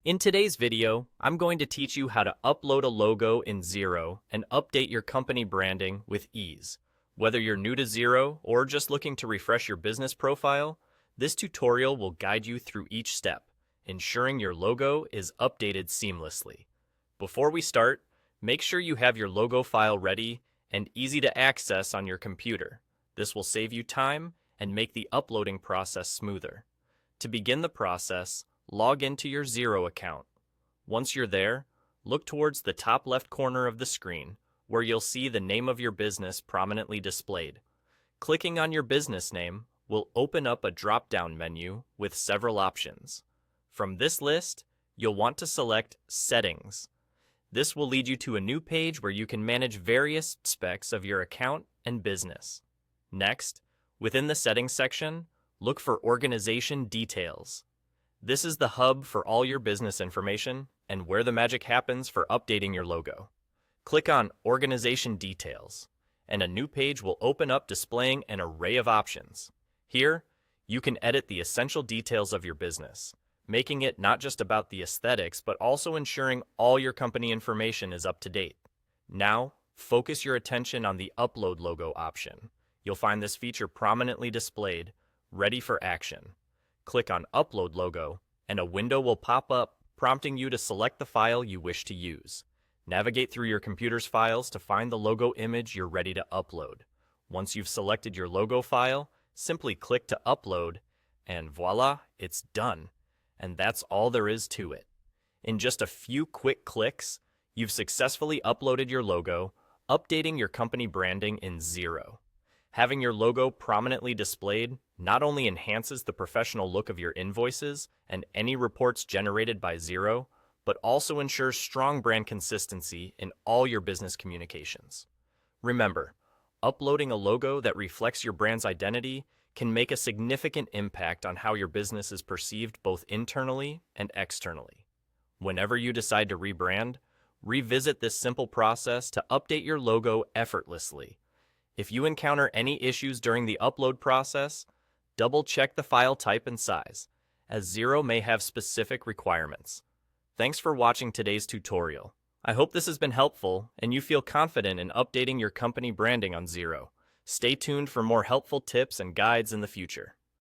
In today's video, I'm going to teach you how to upload a logo in Xero and update your company branding with ease. Whether you're new to Xero or just looking to refresh your business profile, this tutorial will guide you through each step, ensuring your logo is updated seamlessly. Before we start, make sure you have your logo file ready and easy to access on your computer. This will save you time and make the uploading process smoother. To begin the process, log into your Xero account. Once you're there, look towards the top left corner of the screen, where you'll see the name of your business prominently displayed. Clicking on your business name will open up a drop-down menu with several options. From this list, you'll want to select Settings. This will lead you to a new page where you can manage various aspects of your account and business. Next, within the Settings section, look for Organization Details. This is the hub for all your business information and where the magic happens for updating your logo. Click on Organization Details, and a new page will open up displaying an array of options. Here, you can edit the essential details of your business, making it not just about the aesthetics but also ensuring all your company information is up to date. Now, focus your attention on the Upload Logo option. You'll find this feature prominently displayed, ready for action. Click on Upload Logo, and a window will pop up prompting you to select the file you wish to use. Navigate through your computer's files to find the logo image you're ready to upload. Once you've selected your logo file, simply click to upload, and voila, it's done. And that's all there is to it. In just a few quick clicks, you've successfully uploaded your logo, updating your company branding in Xero. Having your logo prominently displayed not only enhances the professional look of your invoices and any reports generated by Xero, but also ensures strong brand consistency in all your business communications. Remember, uploading a logo that reflects your brand's identity can make a significant impact on how your business is perceived both internally and externally. Whenever you decide to rebrand, revisit this simple process to update your logo effortlessly. If you encounter any issues during the upload process, double-check the file type and size, as Xero may have specific requirements. Thanks for watching today's tutorial. I hope this has been helpful and you feel confident in updating your company branding on Xero. Stay tuned for more helpful tips and guides in the future.